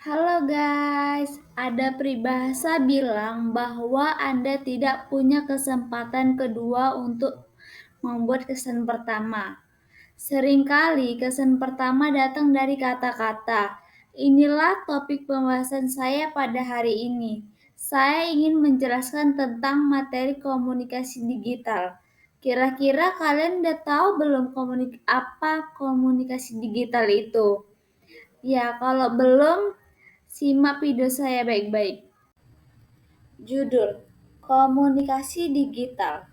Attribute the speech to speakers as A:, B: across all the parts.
A: Halo guys, ada peribahasa bilang bahwa Anda tidak punya kesempatan kedua untuk membuat kesan pertama. Seringkali kesan pertama datang dari kata-kata. Inilah topik pembahasan saya pada hari ini. Saya ingin menjelaskan tentang materi komunikasi digital. Kira-kira kalian udah tahu belum apa komunikasi digital itu? Ya, kalau belum, simak video saya baik-baik. Judul: Komunikasi Digital.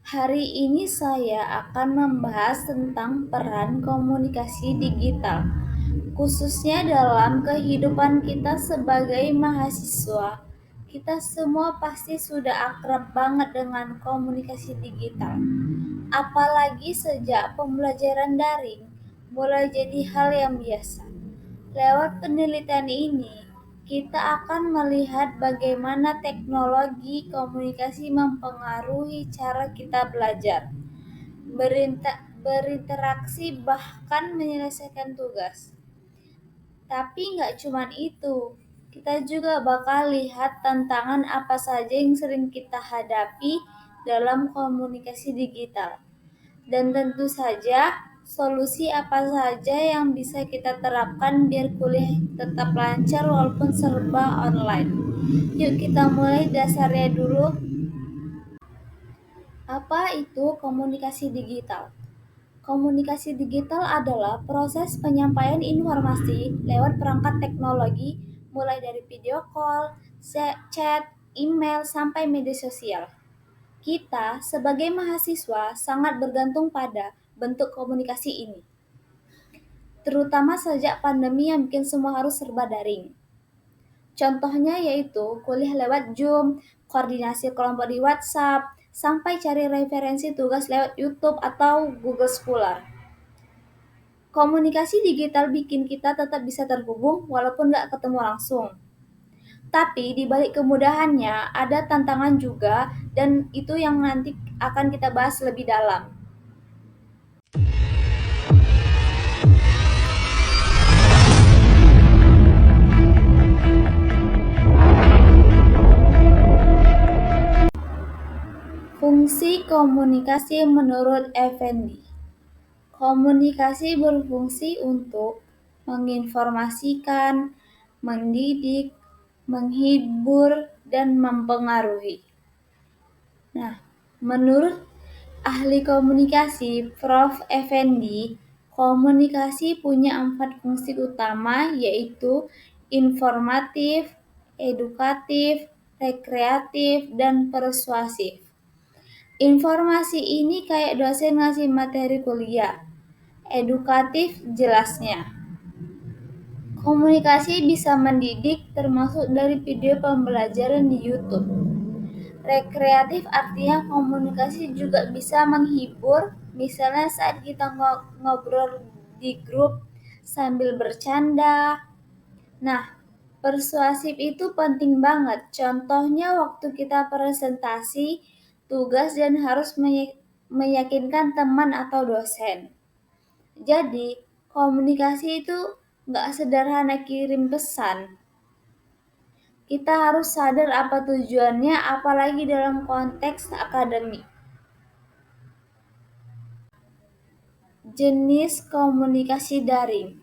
A: Hari ini saya akan membahas tentang peran komunikasi digital, khususnya dalam kehidupan kita sebagai mahasiswa. Kita semua pasti sudah akrab banget dengan komunikasi digital. Apalagi sejak pembelajaran daring mulai jadi hal yang biasa. Lewat penelitian ini, kita akan melihat bagaimana teknologi komunikasi mempengaruhi cara kita belajar, berinteraksi, bahkan menyelesaikan tugas. Tapi nggak cuma itu, kita juga bakal lihat tantangan apa saja yang sering kita hadapi dalam komunikasi digital. Dan tentu saja, solusi apa saja yang bisa kita terapkan biar kuliah tetap lancar walaupun serba online. Yuk kita mulai dasarnya dulu. Apa itu komunikasi digital? Komunikasi digital adalah proses penyampaian informasi lewat perangkat teknologi, mulai dari video call, chat, email, sampai media sosial. Kita sebagai mahasiswa sangat bergantung pada bentuk komunikasi ini, terutama sejak pandemi yang bikin semua harus serba daring. Contohnya yaitu kuliah lewat Zoom, koordinasi kelompok di WhatsApp, sampai cari referensi tugas lewat YouTube atau Google Scholar. Komunikasi digital bikin kita tetap bisa terhubung walaupun nggak ketemu langsung. Tapi di balik kemudahannya ada tantangan juga, dan itu yang nanti akan kita bahas lebih dalam. Fungsi komunikasi menurut Effendi. Komunikasi berfungsi untuk menginformasikan, mendidik, menghibur, dan mempengaruhi. Nah, menurut ahli komunikasi Prof. Effendi, komunikasi punya 4 fungsi utama, yaitu informatif, edukatif, rekreatif, dan persuasif. Informasi ini kayak dosen ngasih materi kuliah. Edukatif jelasnya. Komunikasi bisa mendidik, termasuk dari video pembelajaran di YouTube. Rekreatif artinya komunikasi juga bisa menghibur, misalnya saat kita ngobrol di grup sambil bercanda. Nah, persuasif itu penting banget. Contohnya waktu kita presentasi tugas dan harus meyakinkan teman atau dosen. Jadi, komunikasi itu nggak sederhana kirim pesan. Kita harus sadar apa tujuannya, apalagi dalam konteks akademik. Jenis komunikasi daring.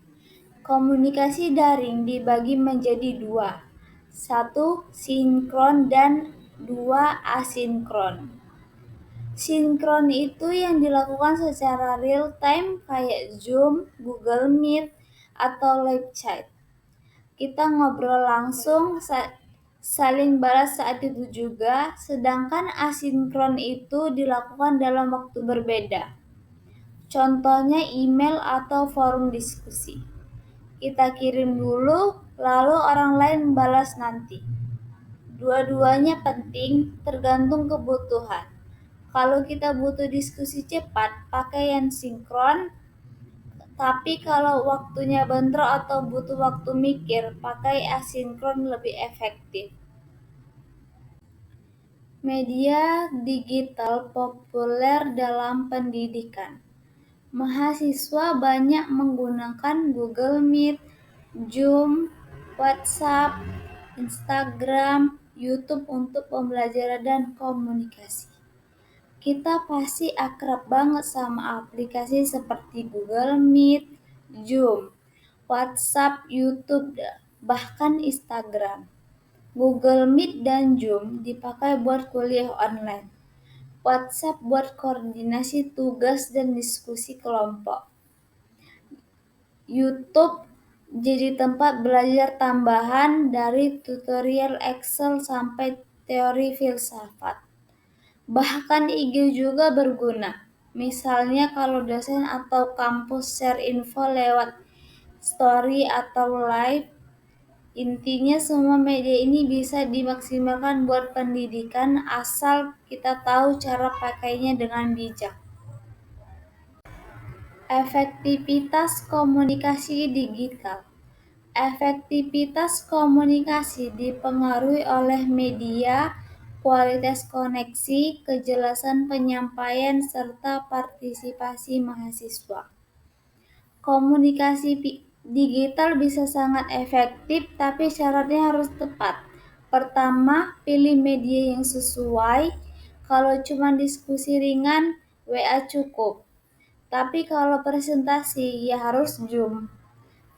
A: Komunikasi daring dibagi menjadi 2. 1. Sinkron dan 2. Asinkron. Sinkron itu yang dilakukan secara real time kayak Zoom, Google Meet, atau live chat. Kita ngobrol langsung, saling balas saat itu juga, sedangkan asinkron itu dilakukan dalam waktu berbeda. Contohnya email atau forum diskusi. Kita kirim dulu, lalu orang lain balas nanti. Dua-duanya penting, tergantung kebutuhan. Kalau kita butuh diskusi cepat, pakai yang sinkron. Tapi kalau waktunya bentrok atau butuh waktu mikir, pakai asinkron lebih efektif. Media digital populer dalam pendidikan. Mahasiswa banyak menggunakan Google Meet, Zoom, WhatsApp, Instagram, YouTube untuk pembelajaran dan komunikasi. Kita pasti akrab banget sama aplikasi seperti Google Meet, Zoom, WhatsApp, YouTube, bahkan Instagram. Google Meet dan Zoom dipakai buat kuliah online. WhatsApp buat koordinasi tugas dan diskusi kelompok. YouTube jadi tempat belajar tambahan dari tutorial Excel sampai teori filsafat. Bahkan IG juga berguna. Misalnya kalau dosen atau kampus share info lewat story atau live. Intinya semua media ini bisa dimaksimalkan buat pendidikan asal kita tahu cara pakainya dengan bijak. Efektivitas komunikasi digital. Efektivitas komunikasi dipengaruhi oleh media, kualitas koneksi, kejelasan penyampaian, serta partisipasi mahasiswa. Komunikasi digital bisa sangat efektif, tapi syaratnya harus tepat. Pertama, pilih media yang sesuai. Kalau cuma diskusi ringan, WA cukup. Tapi kalau presentasi, ya harus Zoom.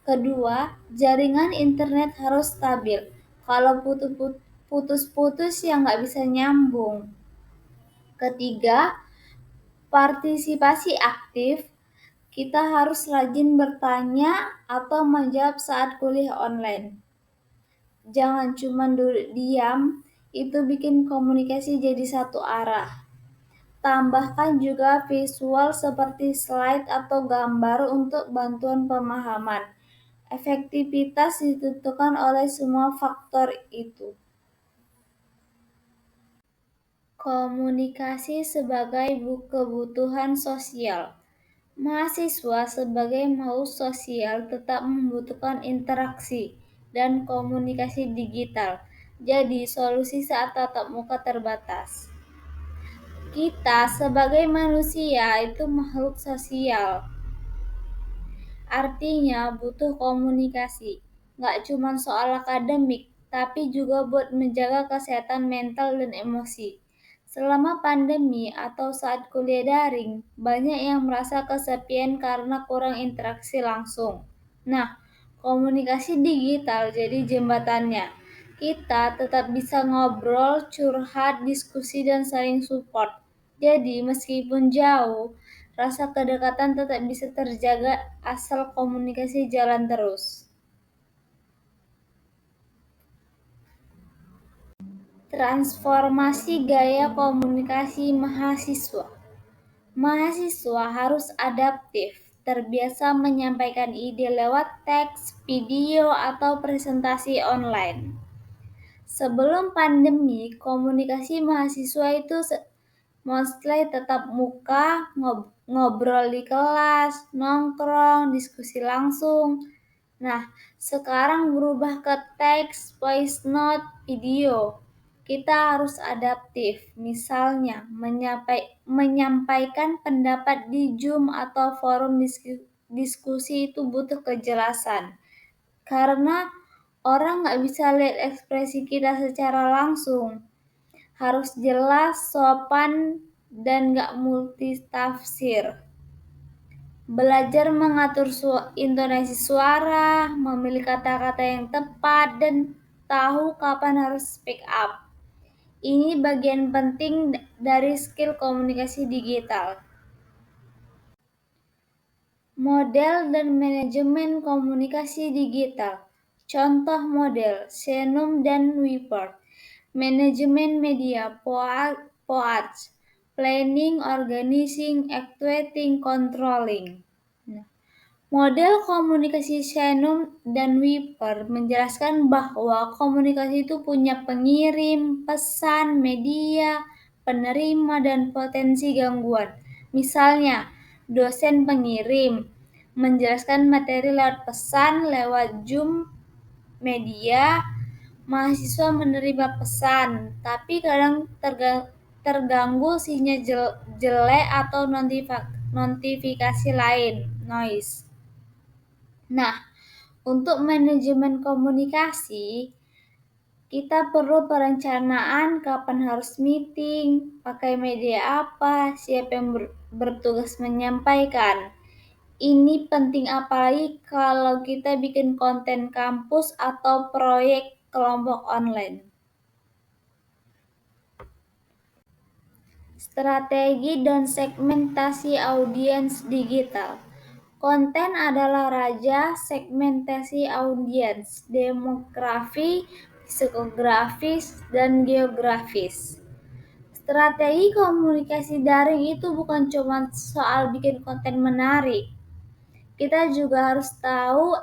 A: Kedua, jaringan internet harus stabil. Kalau putus-putus ya nggak bisa nyambung. Ketiga, partisipasi aktif. Kita harus rajin bertanya atau menjawab saat kuliah online. Jangan cuma duduk diam, itu bikin komunikasi jadi satu arah. Tambahkan juga visual seperti slide atau gambar untuk bantuan pemahaman. Efektivitas ditentukan oleh semua faktor itu. Komunikasi sebagai kebutuhan sosial. Mahasiswa sebagai makhluk sosial tetap membutuhkan interaksi dan komunikasi digital. Jadi, solusi saat tatap muka terbatas. Kita sebagai manusia itu makhluk sosial. Artinya butuh komunikasi. Nggak cuma soal akademik, tapi juga buat menjaga kesehatan mental dan emosi. Selama pandemi atau saat kuliah daring, banyak yang merasa kesepian karena kurang interaksi langsung. Nah, komunikasi digital jadi jembatannya. Kita tetap bisa ngobrol, curhat, diskusi, dan saling support. Jadi, meskipun jauh, rasa kedekatan tetap bisa terjaga asal komunikasi jalan terus. Transformasi gaya komunikasi mahasiswa. Mahasiswa harus adaptif, terbiasa menyampaikan ide lewat teks, video, atau presentasi online. Sebelum pandemi, komunikasi mahasiswa itu mostly tetap muka, ngobrol di kelas, nongkrong, diskusi langsung. Nah, sekarang berubah ke teks, voice note, video. Kita harus adaptif, misalnya menyampaikan pendapat di Zoom atau forum diskusi itu butuh kejelasan. Karena orang nggak bisa lihat ekspresi kita secara langsung. Harus jelas, sopan, dan nggak multitafsir. Belajar mengatur intonasi suara, memilih kata-kata yang tepat, dan tahu kapan harus speak up. Ini bagian penting dari skill komunikasi digital. Model dan manajemen komunikasi digital. Contoh model, Xenum dan Wiper. Manajemen media, POAC. Planning, organizing, actuating, controlling. Model komunikasi Xenum dan Wiper menjelaskan bahwa komunikasi itu punya pengirim, pesan, media, penerima, dan potensi gangguan. Misalnya, dosen pengirim menjelaskan materi lewat pesan, lewat Zoom, media, mahasiswa menerima pesan, tapi kadang terganggu sinyal jelek atau notifikasi lain, noise. Nah, Untuk manajemen komunikasi, kita perlu perencanaan kapan harus meeting, pakai media apa, siapa yang bertugas menyampaikan. Ini penting apalagi kalau kita bikin konten kampus atau proyek kelompok online. Strategi dan segmentasi audiens digital. Konten adalah raja, segmentasi audiens, demografi, psikografis, dan geografis. Strategi komunikasi daring itu bukan cuma soal bikin konten menarik. Kita juga harus tahu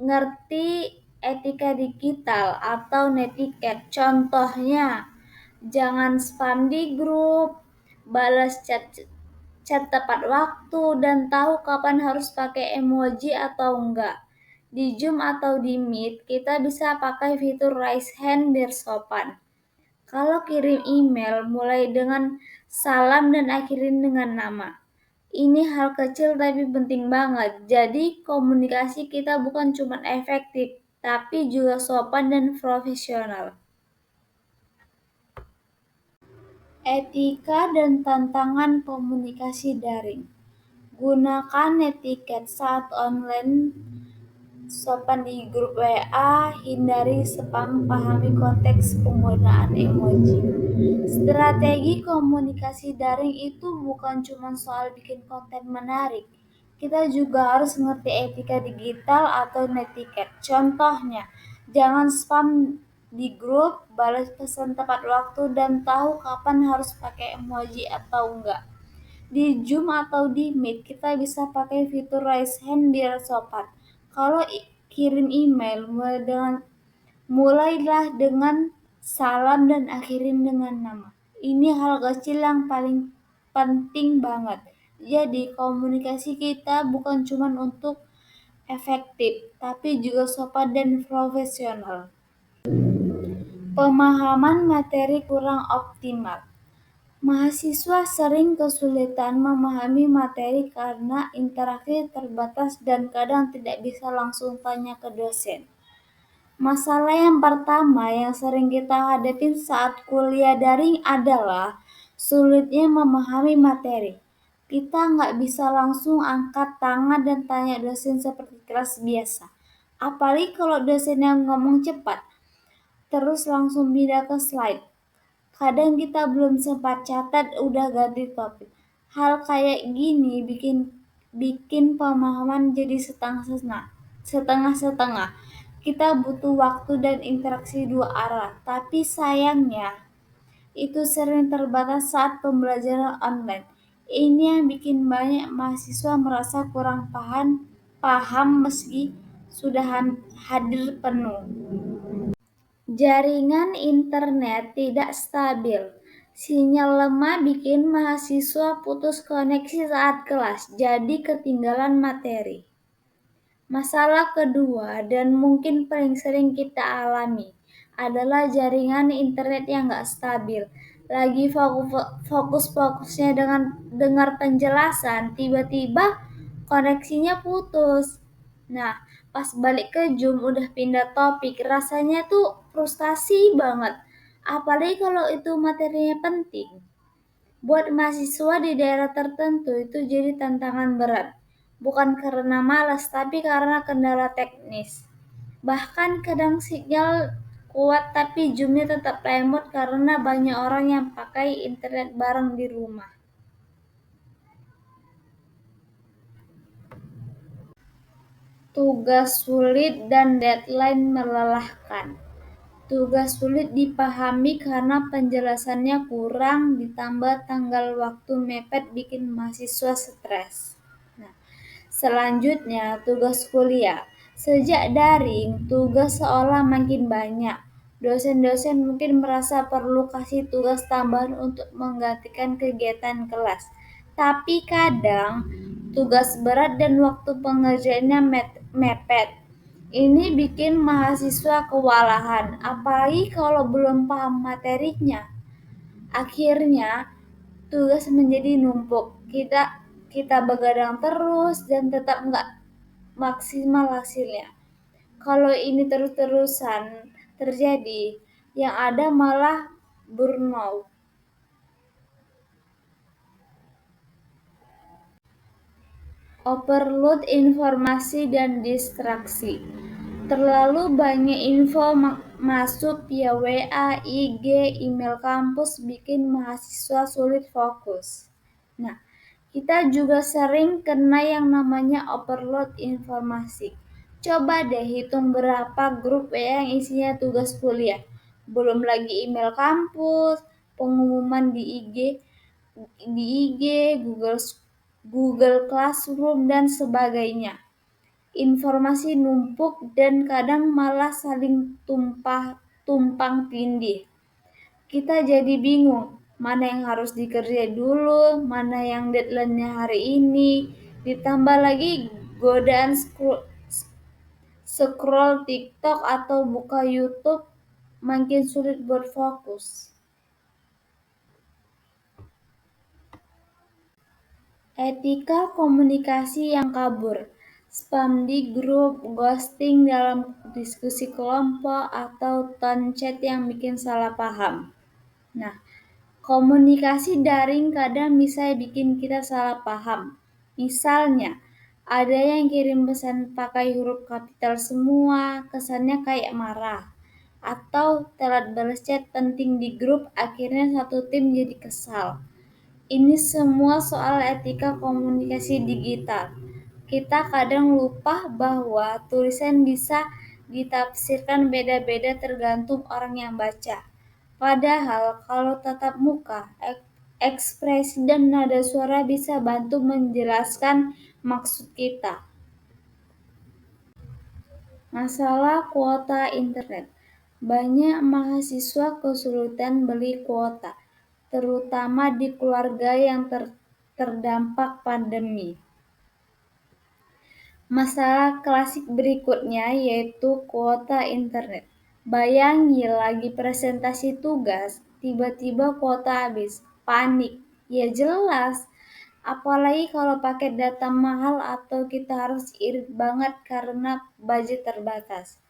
A: ngerti etika digital atau netiquette. Contohnya, jangan spam di grup, balas chat tepat waktu, dan tahu kapan harus pakai emoji atau enggak. Di Zoom atau di Meet, kita bisa pakai fitur raise hand biar sopan. Kalau kirim email, mulai dengan salam dan akhirin dengan nama. Ini hal kecil tapi penting banget. Jadi komunikasi kita bukan cuma efektif, tapi juga sopan dan profesional. Etika dan tantangan komunikasi daring. Gunakan etiket saat online, sopan di grup WA, hindari spam, pahami konteks penggunaan emoji. Strategi komunikasi daring itu bukan cuma soal bikin konten menarik. Kita juga harus ngerti etika digital atau netiquette. Contohnya, jangan spam di grup, balas pesan tepat waktu, dan tahu kapan harus pakai emoji atau enggak. Di Zoom atau di Meet, kita bisa pakai fitur raise hand biar sopan. Kalau kirim email, mulailah dengan salam dan akhirin dengan nama. Ini hal kecil yang paling penting banget. Jadi komunikasi kita bukan cuma untuk efektif, tapi juga sopan dan profesional. Pemahaman materi kurang optimal. Mahasiswa sering kesulitan memahami materi karena interaksi terbatas dan kadang tidak bisa langsung tanya ke dosen. Masalah yang pertama yang sering kita hadapi saat kuliah daring adalah sulitnya memahami materi. Kita nggak bisa langsung angkat tangan dan tanya dosen seperti kelas biasa. Apalagi kalau dosen yang ngomong cepat, terus langsung pindah ke slide. Kadang kita belum sempat catat udah ganti topik. Hal kayak gini bikin pemahaman jadi setengah-setengah. Kita butuh waktu dan interaksi dua arah, tapi sayangnya itu sering terbatas saat pembelajaran online. Ini yang bikin banyak mahasiswa merasa kurang paham meski sudah hadir penuh. Jaringan internet tidak stabil. Sinyal lemah bikin mahasiswa putus koneksi saat kelas, jadi ketinggalan materi. Masalah kedua dan mungkin paling sering kita alami adalah jaringan internet yang nggak stabil. Lagi fokus-fokusnya dengan dengar penjelasan, tiba-tiba koneksinya putus. Nah, pas balik ke Zoom udah pindah topik, rasanya tuh frustasi banget. Apalagi kalau itu materinya penting. Buat mahasiswa di daerah tertentu itu jadi tantangan berat. Bukan karena malas, tapi karena kendala teknis. Bahkan kadang sinyal kuat tapi Zoom-nya tetap lemot karena banyak orang yang pakai internet bareng di rumah. Tugas sulit dan deadline melelahkan. Tugas sulit dipahami karena penjelasannya kurang, ditambah tanggal waktu mepet bikin mahasiswa stres. Nah, selanjutnya, tugas kuliah. Sejak daring, tugas seolah makin banyak. Dosen-dosen mungkin merasa perlu kasih tugas tambahan untuk menggantikan kegiatan kelas. Tapi kadang, tugas berat dan waktu pengerjaannya mepet. Ini bikin mahasiswa kewalahan, apalagi kalau belum paham materinya. Akhirnya, tugas menjadi numpuk. Kita begadang terus dan tetap nggak maksimal hasilnya. Kalau ini terus-terusan terjadi, yang ada malah burnout. Overload informasi dan distraksi. Terlalu banyak info masuk via WA, IG, email kampus bikin mahasiswa sulit fokus. Nah, kita juga sering kena yang namanya overload informasi. Coba deh hitung berapa grup WA yang isinya tugas kuliah. Belum lagi email kampus, pengumuman di IG, Google Classroom, dan sebagainya. Informasi numpuk dan kadang malah saling tumpang tindih. Kita jadi bingung, mana yang harus dikerjain dulu, mana yang deadline-nya hari ini. Ditambah lagi godaan scroll TikTok atau buka YouTube makin sulit buat fokus. Etika komunikasi yang kabur, spam di grup, ghosting dalam diskusi kelompok, atau tone chat yang bikin salah paham. Nah, komunikasi daring kadang bisa bikin kita salah paham. Misalnya, ada yang kirim pesan pakai huruf kapital semua, kesannya kayak marah. Atau telat balas chat penting di grup, akhirnya satu tim jadi kesal. Ini semua soal etika komunikasi digital. Kita kadang lupa bahwa tulisan bisa ditafsirkan beda-beda tergantung orang yang baca. Padahal kalau tatap muka, ekspresi dan nada suara bisa bantu menjelaskan maksud kita. Masalah kuota internet. Banyak mahasiswa kesulitan beli kuota, terutama di keluarga yang terdampak pandemi. Masalah klasik berikutnya yaitu kuota internet. Bayangin lagi presentasi tugas, tiba-tiba kuota habis. Panik. Ya jelas. Apalagi kalau pakai data mahal atau kita harus irit banget karena budget terbatas.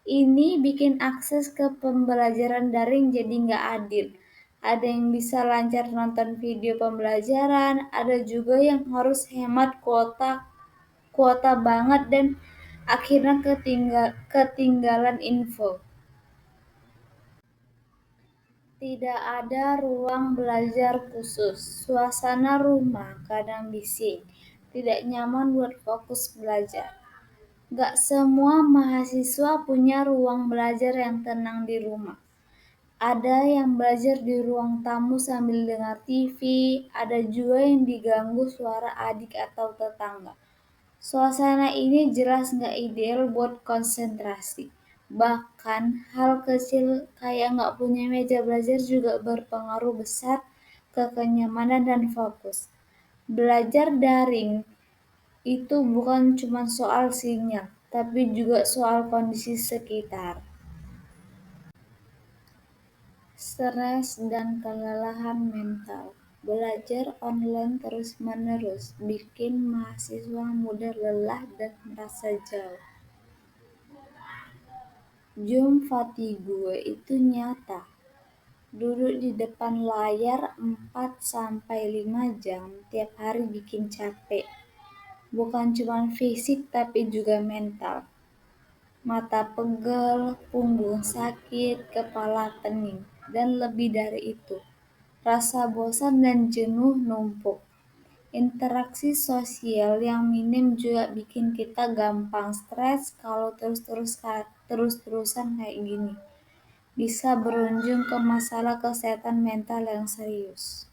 A: Ini bikin akses ke pembelajaran daring jadi nggak adil. Ada yang bisa lancar nonton video pembelajaran, ada juga yang harus hemat kuota banget dan akhirnya ketinggalan info. Tidak ada ruang belajar khusus. Suasana rumah kadang bising, tidak nyaman buat fokus belajar. Gak semua mahasiswa punya ruang belajar yang tenang di rumah. Ada yang belajar di ruang tamu sambil dengar TV, ada juga yang diganggu suara adik atau tetangga. Suasana ini jelas nggak ideal buat konsentrasi. Bahkan hal kecil kayak nggak punya meja belajar juga berpengaruh besar ke kenyamanan dan fokus. Belajar daring itu bukan cuma soal sinyal, tapi juga soal kondisi sekitar. Stres dan kelelahan mental. Belajar online terus-menerus bikin mahasiswa mudah lelah dan merasa jauh. Zoom fatigue itu nyata. Duduk di depan layar 4-5 jam tiap hari bikin capek. Bukan cuma fisik tapi juga mental. Mata pegel, punggung sakit, kepala pening, dan lebih dari itu, rasa bosan dan jenuh numpuk. Interaksi sosial yang minim juga bikin kita gampang stres kalau terus-terusan kayak gini. Bisa berujung ke masalah kesehatan mental yang serius.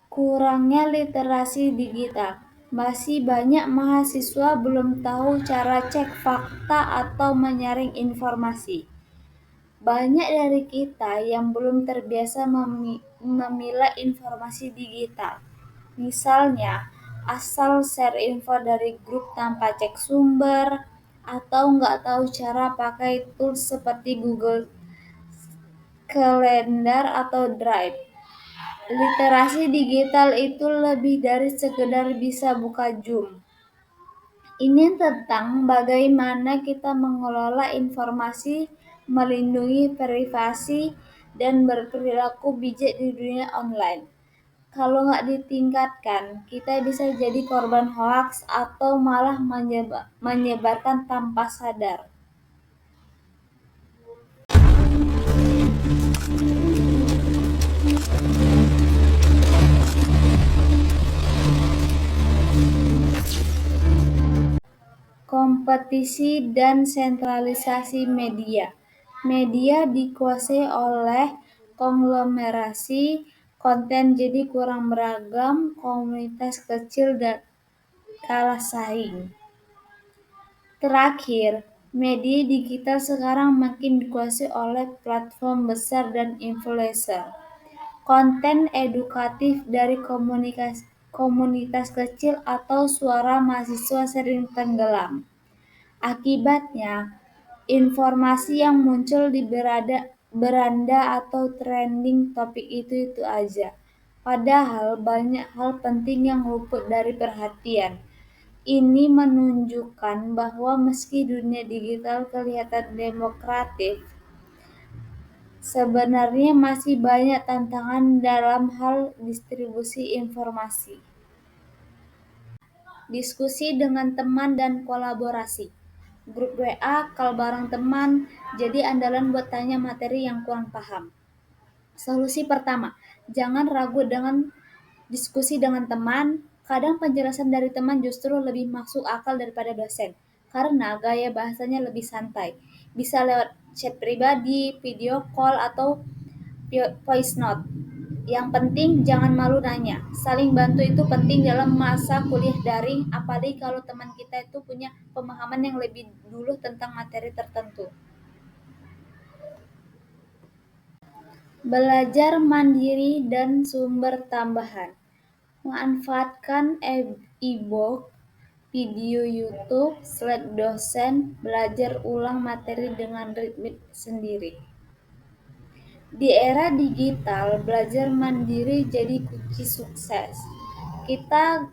A: Kurangnya literasi digital. Masih banyak mahasiswa belum tahu cara cek fakta atau menyaring informasi. Banyak dari kita yang belum terbiasa memilah informasi digital. Misalnya, asal share info dari grup tanpa cek sumber, atau nggak tahu cara pakai tools seperti Google Calendar atau Drive. Literasi digital itu lebih dari sekedar bisa buka Zoom. Ini tentang bagaimana kita mengelola informasi, melindungi privasi, dan berperilaku bijak di dunia online. Kalau nggak ditingkatkan, kita bisa jadi korban hoaks atau malah menyebarkan tanpa sadar. Kompetisi dan sentralisasi media. Media dikuasai oleh konglomerasi, konten jadi kurang beragam, komunitas kecil dan kalah saing. Terakhir, media digital sekarang makin dikuasai oleh platform besar dan influencer. Konten edukatif dari komunitas kecil atau suara mahasiswa sering tenggelam. Akibatnya, informasi yang muncul di beranda atau trending topik itu aja. Padahal banyak hal penting yang luput dari perhatian. Ini menunjukkan bahwa meski dunia digital kelihatan demokratis, sebenarnya masih banyak tantangan dalam hal distribusi informasi. Diskusi dengan teman dan kolaborasi. Grup WA, call bareng teman, jadi andalan buat tanya materi yang kurang paham. Solusi pertama, jangan ragu dengan diskusi dengan teman. Kadang penjelasan dari teman justru lebih masuk akal daripada dosen, karena gaya bahasanya lebih santai. Bisa lewat chat pribadi, video call, atau voice note. Yang penting jangan malu nanya. Saling bantu itu penting dalam masa kuliah daring, apalagi kalau teman kita itu punya pemahaman yang lebih dulu tentang materi tertentu. Belajar mandiri dan sumber tambahan. Manfaatkan e-book, video YouTube, slide dosen, belajar ulang materi dengan ritme sendiri. Di era digital, belajar mandiri jadi kunci sukses. Kita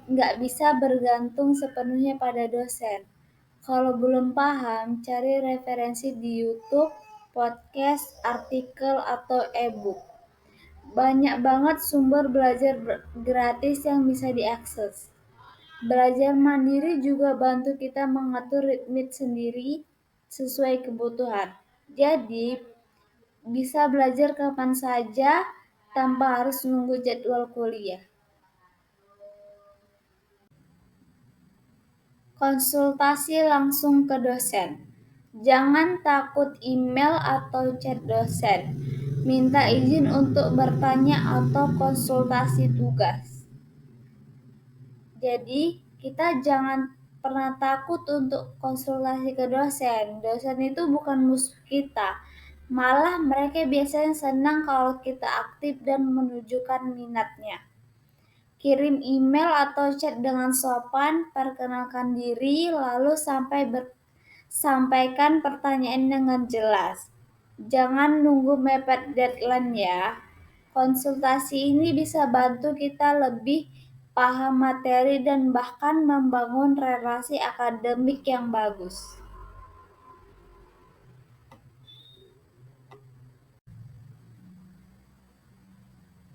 A: nggak bisa bergantung sepenuhnya pada dosen. Kalau belum paham, cari referensi di YouTube, podcast, artikel, atau e-book. Banyak banget sumber belajar gratis yang bisa diakses. Belajar mandiri juga bantu kita mengatur ritme sendiri sesuai kebutuhan. Jadi, bisa belajar kapan saja tanpa harus nunggu jadwal kuliah. Konsultasi langsung ke dosen. Jangan takut email atau chat dosen. Minta izin untuk bertanya atau konsultasi tugas. Jadi, kita jangan pernah takut untuk konsultasi ke dosen. Dosen itu bukan musuh kita. Malah mereka biasanya senang kalau kita aktif dan menunjukkan minatnya. Kirim email atau chat dengan sopan, perkenalkan diri, lalu sampaikan pertanyaan dengan jelas. Jangan nunggu mepet deadline ya. Konsultasi ini bisa bantu kita lebih paham materi dan bahkan membangun relasi akademik yang bagus.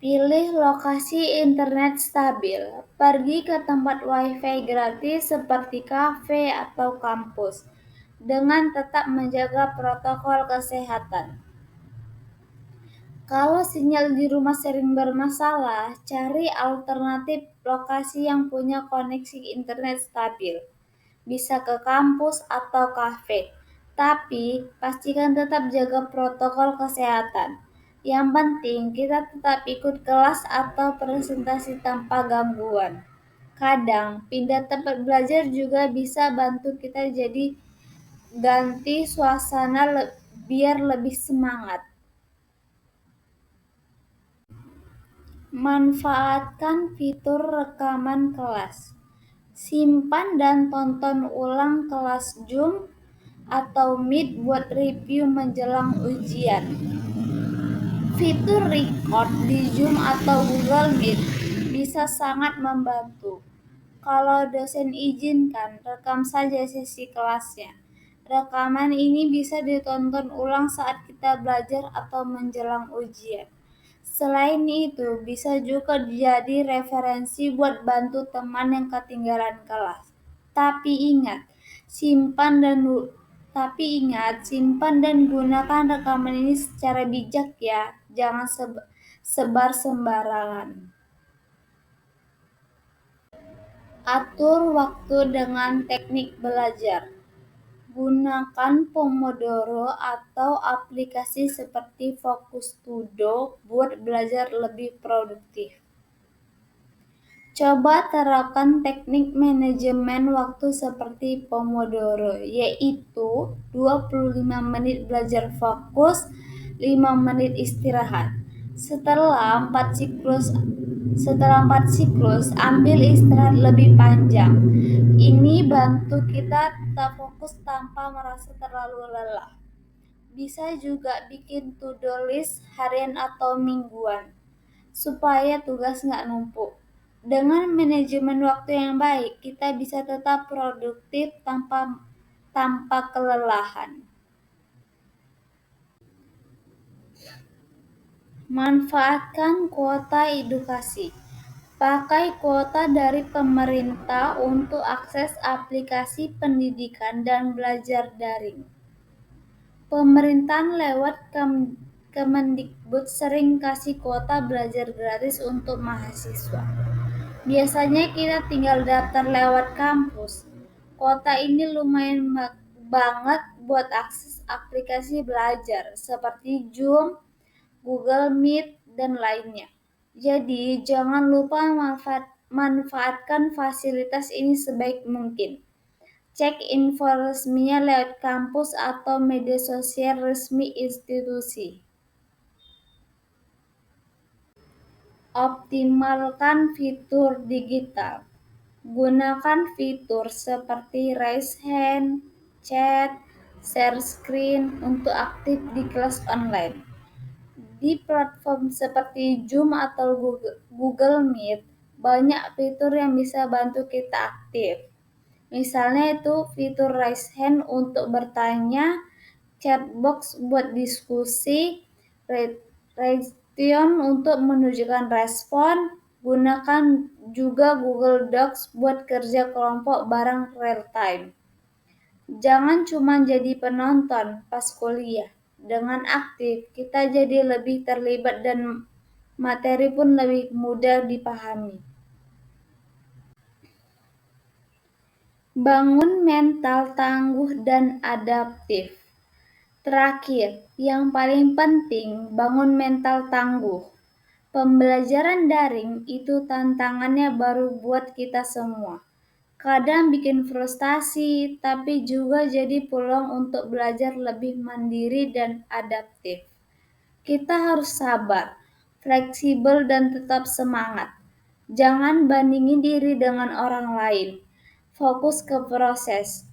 A: Pilih lokasi internet stabil. Pergi ke tempat WiFi gratis seperti kafe atau kampus dengan tetap menjaga protokol kesehatan. Kalau sinyal di rumah sering bermasalah, cari alternatif lokasi yang punya koneksi internet stabil. Bisa ke kampus atau kafe, tapi pastikan tetap jaga protokol kesehatan. Yang penting kita tetap ikut kelas atau presentasi tanpa gangguan. Kadang pindah tempat belajar juga bisa bantu kita jadi ganti suasana biar lebih semangat. Manfaatkan fitur rekaman kelas. Simpan dan tonton ulang kelas Zoom atau Meet buat review menjelang ujian. Fitur record di Zoom atau Google Meet bisa sangat membantu. Kalau dosen izinkan, rekam saja sesi kelasnya. Rekaman ini bisa ditonton ulang saat kita belajar atau menjelang ujian. Selain itu, bisa juga jadi referensi buat bantu teman yang ketinggalan kelas. Tapi ingat, simpan dan gunakan rekaman ini secara bijak ya. Jangan sebar sembarangan. Atur waktu dengan teknik belajar. Gunakan Pomodoro atau aplikasi seperti Focus To Do buat belajar lebih produktif. Coba terapkan teknik manajemen waktu seperti Pomodoro, yaitu 25 menit belajar fokus, 5 menit istirahat. Setelah 4 siklus, ambil istirahat lebih panjang. Ini bantu kita tetap fokus tanpa merasa terlalu lelah. Bisa juga bikin to-do list harian atau mingguan, supaya tugas nggak numpuk. Dengan manajemen waktu yang baik, kita bisa tetap produktif tanpa kelelahan. Manfaatkan kuota edukasi. Pakai kuota dari pemerintah untuk akses aplikasi pendidikan dan belajar daring. Pemerintahan lewat Kemendikbud sering kasih kuota belajar gratis untuk mahasiswa. Biasanya kita tinggal daftar lewat kampus. Kuota ini lumayan banget buat akses aplikasi belajar seperti Zoom, Google Meet, dan lainnya. Jadi, jangan lupa manfaatkan fasilitas ini sebaik mungkin. Cek info resminya lewat kampus atau media sosial resmi institusi. Optimalkan fitur digital. Gunakan fitur seperti raise hand, chat, share screen untuk aktif di kelas online. Di platform seperti Zoom atau Google Meet, banyak fitur yang bisa bantu kita aktif. Misalnya itu fitur raise hand untuk bertanya, chat box buat diskusi, Raytion untuk menunjukkan respon. Gunakan juga Google Docs buat kerja kelompok bareng real time. Jangan cuma jadi penonton pas kuliah. Dengan aktif, kita jadi lebih terlibat dan materi pun lebih mudah dipahami. Bangun mental tangguh dan adaptif. Terakhir, yang paling penting, bangun mental tangguh. Pembelajaran daring itu tantangannya baru buat kita semua. Kadang bikin frustasi, tapi juga jadi peluang untuk belajar lebih mandiri dan adaptif. Kita harus sabar, fleksibel, dan tetap semangat. Jangan bandingin diri dengan orang lain. Fokus ke proses.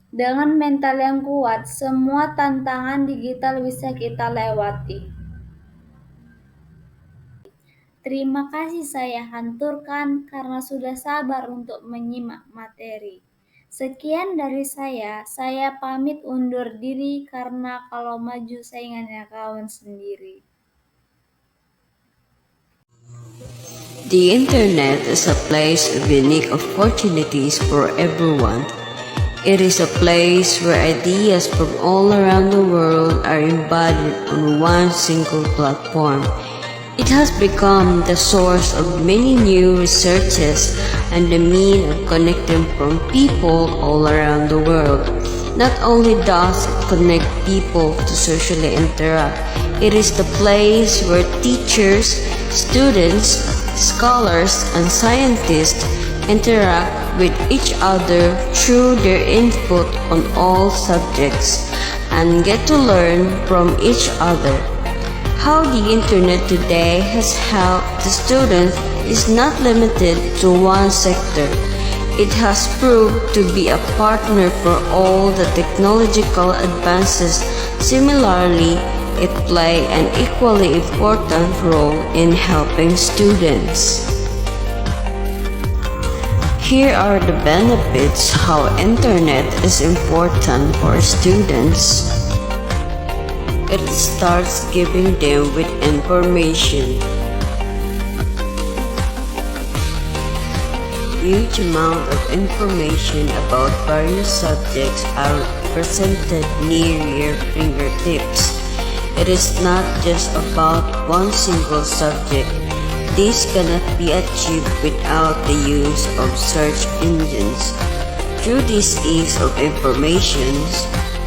A: Dengan mental yang kuat, semua tantangan digital bisa kita lewati. Terima kasih saya haturkan karena sudah sabar untuk menyimak materi. Sekian dari saya pamit undur diri karena kalau maju saingannya kawan sendiri.
B: The internet is a place of unique opportunities for everyone. It is a place where ideas from all around the world are embodied on one single platform. It has become the source of many new researches and the means of connecting from people all around the world. Not only does it connect people to socially interact, it is the place where teachers, students, scholars, and scientists interact with each other through their input on all subjects and get to learn from each other. How the internet today has helped the students is not limited to one sector. It has proved to be a partner for all the technological advances. Similarly, it plays an equally important role in helping students. Here are the benefits how internet is important for students. It starts giving them with information. Huge amount of information about various subjects are presented near your fingertips. It is not just about one single subject. This cannot be achieved without the use of search engines. Through this ease of information,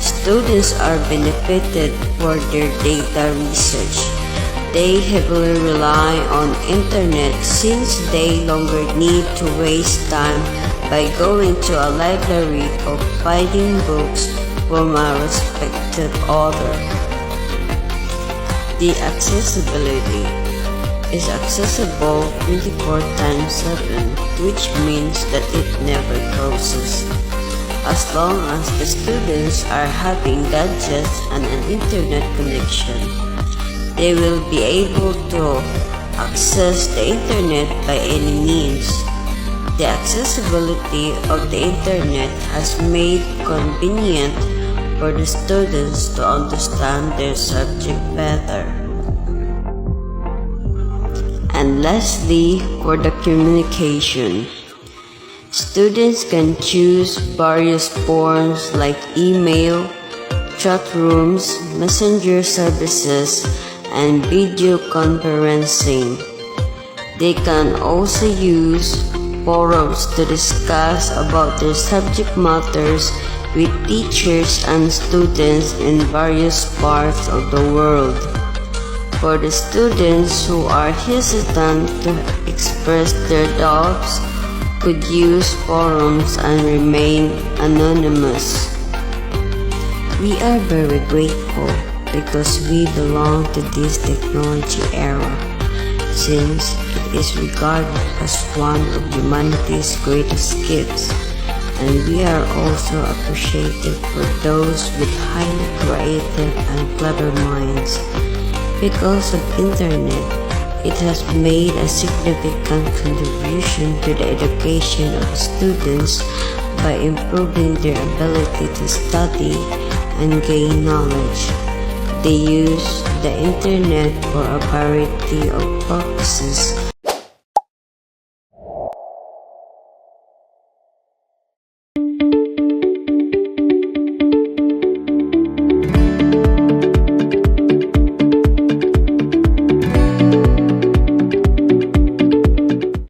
B: students are benefited for their data research. They heavily rely on internet since they no longer need to waste time by going to a library or finding books from a respected author. The accessibility is accessible 24/7, which means that it never closes. As long as the students are having gadgets and an internet connection, they will be able to access the internet by any means. The accessibility of the internet has made convenient for the students to understand their subject better. And lastly, for the communication. Students can choose various forms like email, chat rooms, messenger services, and video conferencing. They can also use forums to discuss about their subject matters with teachers and students in various parts of the world. For the students who are hesitant to express their doubts, could use forums and remain anonymous. We are very grateful because we belong to this technology era, since it is regarded as one of humanity's greatest gifts, and we are also appreciative for those with highly creative and clever minds. Because of internet, it has made a significant contribution to the education of students by improving their ability to study and gain knowledge. They use the internet for a variety of purposes